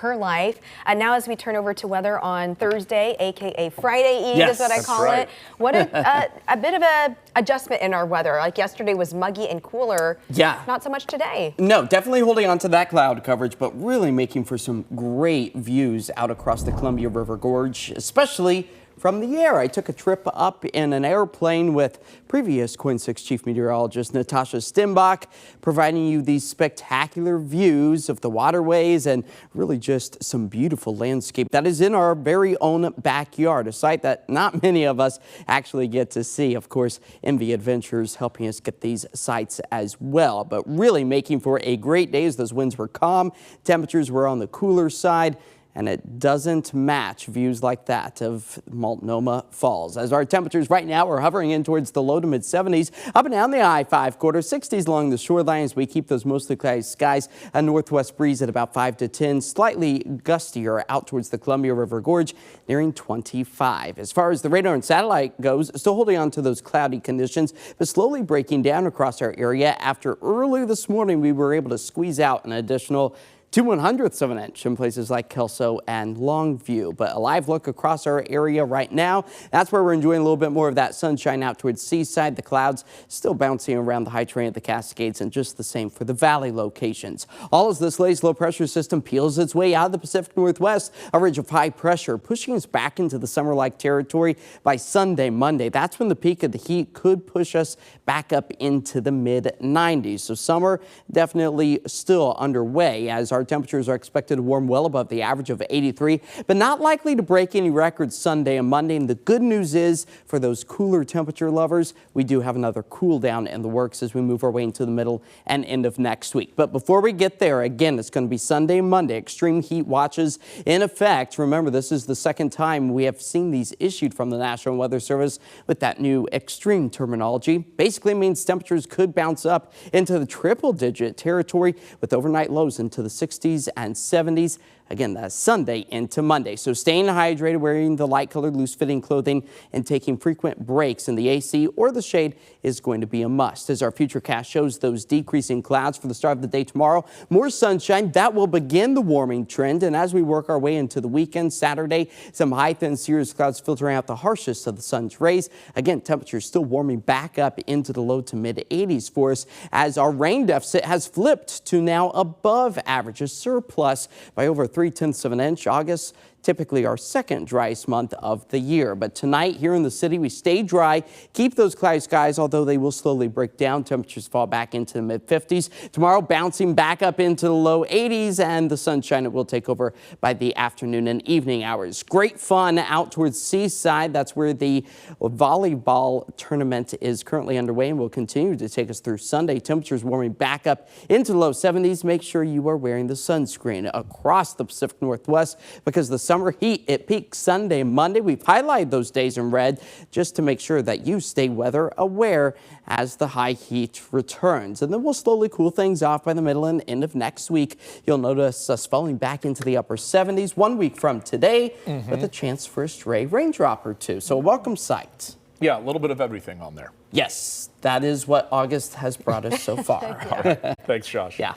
her life. Now as we turn over to weather on Thursday, aka Friday Eve is what I call it. What a bit of a adjustment in our weather. Like yesterday was muggy and cooler. Yeah. Not so much today. No, definitely holding on to that cloud coverage, but really making for some great views out across the Columbia River Gorge, especially from the air. I took a trip up in an airplane with previous KOIN 6 Chief Meteorologist Natasha Stimbach, providing you these spectacular views of the waterways and really just some beautiful landscape that is in our very own backyard, a site that not many of us actually get to see. Of course, MV Adventures helping us get these sites as well, but really making for a great day as those winds were calm, temperatures were on the cooler side, and it doesn't match views like that of Multnomah Falls. As our temperatures right now are hovering in towards the low to mid 70s, up and down the I-5 corridor, 60s along the shoreline as we keep those mostly cloudy skies, a northwest breeze at about 5 to 10, slightly gustier out towards the Columbia River Gorge, nearing 25. As far as the radar and satellite goes, still holding on to those cloudy conditions, but slowly breaking down across our area. After early this morning, we were able to squeeze out an additional 2/100ths of an inch in places like Kelso and Longview. But a live look across our area right now, that's where we're enjoying a little bit more of that sunshine out towards Seaside. The clouds still bouncing around the high terrain of the Cascades, and just the same for the valley locations. All as this latest low pressure system peels its way out of the Pacific Northwest, a ridge of high pressure pushing us back into the summer-like territory by Sunday, Monday. That's when the peak of the heat could push us back up into the mid 90s. So summer definitely still underway as our temperatures are expected to warm well above the average of 83, but not likely to break any records Sunday and Monday. And the good news is for those cooler temperature lovers, we do have another cool down in the works as we move our way into the middle and end of next week. But before we get there, again, it's going to be Sunday and Monday. Extreme heat watches in effect. Remember, this is the second time we have seen these issued from the National Weather Service with that new extreme terminology. Basically means temperatures could bounce up into the triple-digit territory with overnight lows into the 60s and 70s. Again, that's Sunday into Monday. So staying hydrated, wearing the light-colored, loose-fitting clothing, and taking frequent breaks in the AC or the shade is going to be a must. As our futurecast shows those decreasing clouds for the start of the day tomorrow, more sunshine, that will begin the warming trend. And as we work our way into the weekend, Saturday, some high, thin cirrus clouds filtering out the harshest of the sun's rays. Again, temperatures still warming back up into the low to mid 80s for us as our rain deficit has flipped to now above average, a surplus by over 3/10 of an inch. August, typically our second driest month of the year. But tonight here in the city, we stay dry, keep those cloudy skies, although they will slowly break down. Temperatures fall back into the mid 50s. Tomorrow bouncing back up into the low 80s, and the sunshine it will take over by the afternoon and evening hours. Great fun out towards Seaside. That's where the volleyball tournament is currently underway and will continue to take us through Sunday. Temperatures warming back up into the low 70s. Make sure you are wearing the sunscreen across the Pacific Northwest because the summer heat, it peaks Sunday, Monday. We've highlighted those days in red just to make sure that you stay weather aware as the high heat returns. And then we'll slowly cool things off by the middle and end of next week. You'll notice us falling back into the upper 70s 1 week from today with a chance for a stray raindrop or two. So a welcome sight. Yeah, a little bit of everything on there. Yes, that is what August has brought us so far. Thanks, Josh. Yeah.